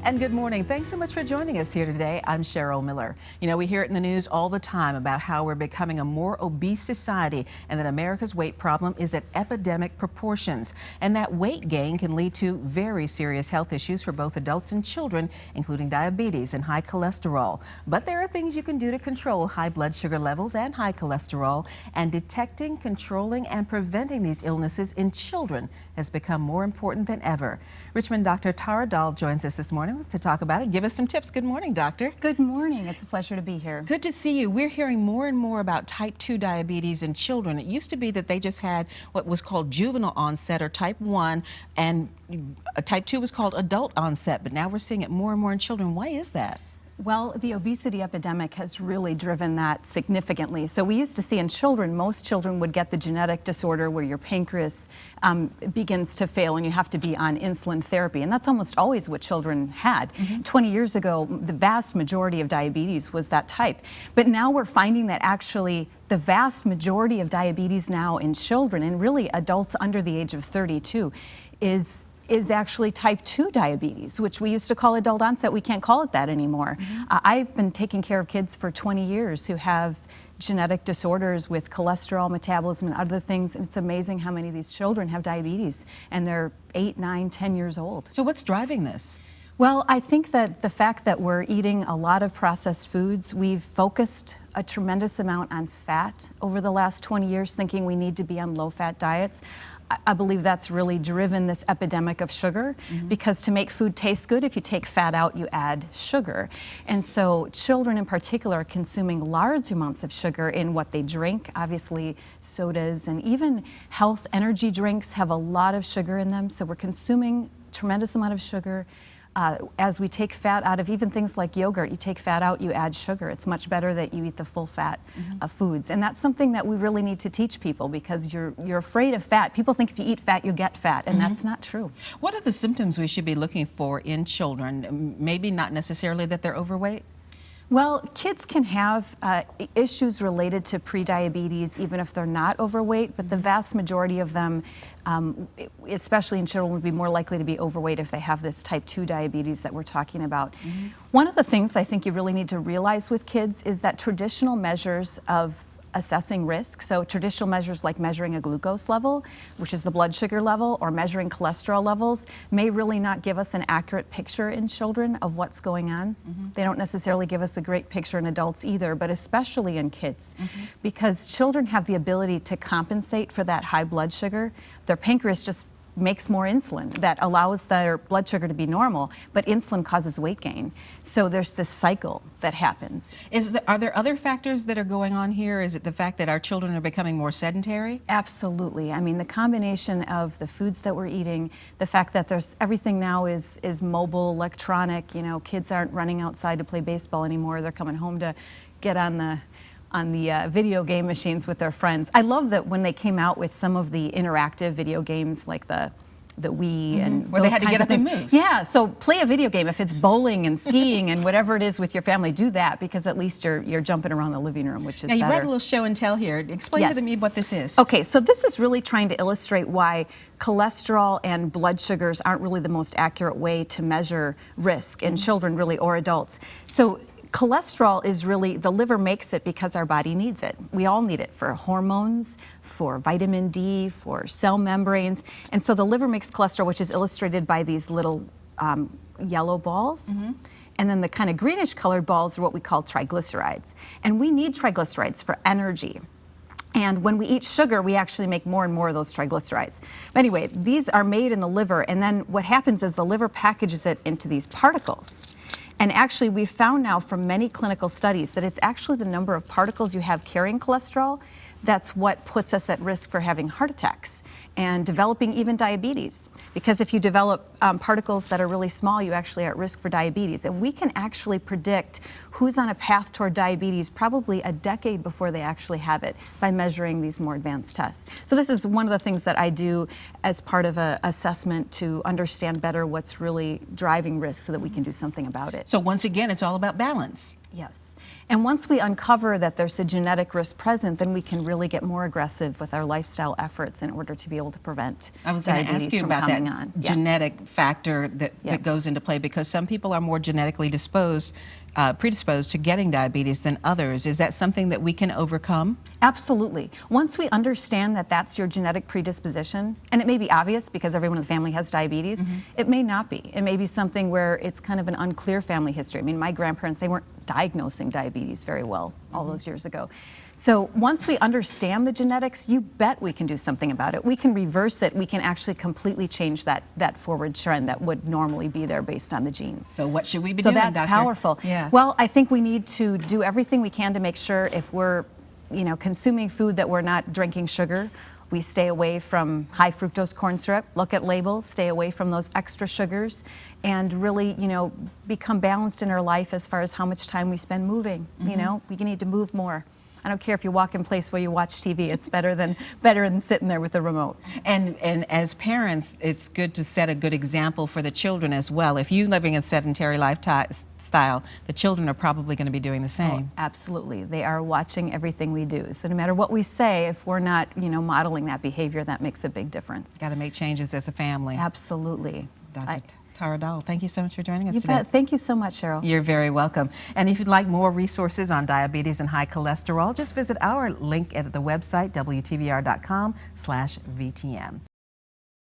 And good morning. Thanks so much for joining us here today. I'm Cheryl Miller. You know, we hear it in the news all the time about how we're becoming a more obese society and that America's weight problem is at epidemic proportions. And that weight gain can lead to very serious health issues for both adults and children, including diabetes and high cholesterol. But there are things you can do to control high blood sugar levels and high cholesterol, and detecting, controlling, and preventing these illnesses in children has become more important than ever. Richmond Dr. Tara Dahl joins us this morning to talk about it. Give us some tips. Good morning, doctor. Good morning. It's a pleasure to be here. Good to see you. We're hearing more and more about type 2 diabetes in children. It used to be that they just had what was called juvenile onset or type 1, and type 2 was called adult onset, but now we're seeing it more and more in children. Why is that? Well, the obesity epidemic has really driven that significantly. So we used to see in children, most children would get the genetic disorder where your pancreas begins to fail and you have to be on insulin therapy. And that's almost always what children had. 20 years ago, the vast majority of diabetes was that type. But now we're finding that actually the vast majority of diabetes now in children, and really adults under the age of 32, is actually type 2 diabetes, which we used to call adult onset. We can't call it that anymore. I've been taking care of kids for 20 years who have genetic disorders with cholesterol, metabolism, and other things. And it's amazing how many of these children have diabetes, and they're 8, 9, 10 years old. So what's driving this? Well, I think that the fact that we're eating a lot of processed foods, we've focused a tremendous amount on fat over the last 20 years, thinking we need to be on low-fat diets. I believe that's really driven this epidemic of sugar, because to make food taste good, if you take fat out, you add sugar. And so children in particular are consuming large amounts of sugar in what they drink. Obviously, sodas and even health energy drinks have a lot of sugar in them. So we're consuming a tremendous amount of sugar. As we take fat out of even things like yogurt, you take fat out, you add sugar. It's much better that you eat the full fat foods. And that's something that we really need to teach people, because you're afraid of fat. People think if you eat fat, you'll get fat, and that's not true. What are the symptoms we should be looking for in children? Maybe not necessarily that they're overweight? Well, kids can have issues related to prediabetes even if they're not overweight, but the vast majority of them, especially in children, would be more likely to be overweight if they have this type 2 diabetes that we're talking about. One of the things I think you really need to realize with kids is that traditional measures of assessing risk, so traditional measures like measuring a glucose level, which is the blood sugar level, or measuring cholesterol levels, may really not give us an accurate picture in children of what's going on. They don't necessarily give us a great picture in adults either, but especially in kids, because children have the ability to compensate for that high blood sugar. Their pancreas just makes more insulin that allows their blood sugar to be normal, but insulin causes weight gain. So there's this cycle that happens. Are there other factors that are going on here? Is it the fact that our children are becoming more sedentary? Absolutely. I mean, the combination of the foods that we're eating, the fact that everything now is mobile, electronic. You know, kids aren't running outside to play baseball anymore. They're coming home to get on the video game machines with their friends. I love that when they came out with some of the interactive video games like the Wii and where they had to get up and move. Yeah, so play a video game. If it's bowling and skiing and whatever it is with your family, do that, because at least you're jumping around the living room, which is better. Now, you read a little show and tell here. Explain to me what this is. Okay, so this is really trying to illustrate why cholesterol and blood sugars aren't really the most accurate way to measure risk in children, really, or adults. So cholesterol is really, the liver makes it because our body needs it. We all need it for hormones, for vitamin D, for cell membranes. And so the liver makes cholesterol, which is illustrated by these little yellow balls. And then the kind of greenish colored balls are what we call triglycerides. And we need triglycerides for energy. And when we eat sugar, we actually make more and more of those triglycerides. But anyway, these are made in the liver, and then what happens is the liver packages it into these particles. And actually, we've found now from many clinical studies that it's actually the number of particles you have carrying cholesterol that's what puts us at risk for having heart attacks and developing even diabetes. Because if you develop particles that are really small, you actually are at risk for diabetes. And we can actually predict who's on a path toward diabetes probably a decade before they actually have it by measuring these more advanced tests. So this is one of the things that I do as part of an assessment to understand better what's really driving risk so that we can do something about it. So once again, it's all about balance. Yes. And once we uncover that there's a genetic risk present, then we can really get more aggressive with our lifestyle efforts in order to be able to prevent I was going to diabetes ask you from about that coming on. Yeah. genetic factor that, Yeah. that goes into play, because some people are more genetically predisposed to getting diabetes than others. Is that something that we can overcome? Absolutely. Once we understand that that's your genetic predisposition, and it may be obvious because everyone in the family has diabetes, it may not be. It may be something where it's kind of an unclear family history. I mean, my grandparents, they weren't diagnosing diabetes very well all those years ago. So once we understand the genetics, you bet we can do something about it. We can reverse it. We can actually completely change that forward trend that would normally be there based on the genes. So what should we be So doing, that's Doctor? powerful. Yeah. Well, I think we need to do everything we can to make sure if we're, consuming food that we're not drinking sugar. We stay away from high fructose corn syrup, look at labels, stay away from those extra sugars, and really, become balanced in our life as far as how much time we spend moving. We need to move more. I don't care if you walk in place where you watch TV. It's better than sitting there with the remote. And as parents, it's good to set a good example for the children as well. If you're living a sedentary lifestyle, the children are probably going to be doing the same. Oh, absolutely. They are watching everything we do. So no matter what we say, if we're not, modeling that behavior, that makes a big difference. Got to make changes as a family. Absolutely. Dr. Tara Dahl, thank you so much for joining us You today. bet. Thank you so much, Cheryl. You're very welcome. And if you'd like more resources on diabetes and high cholesterol, just visit our link at the website, WTVR.com/VTM.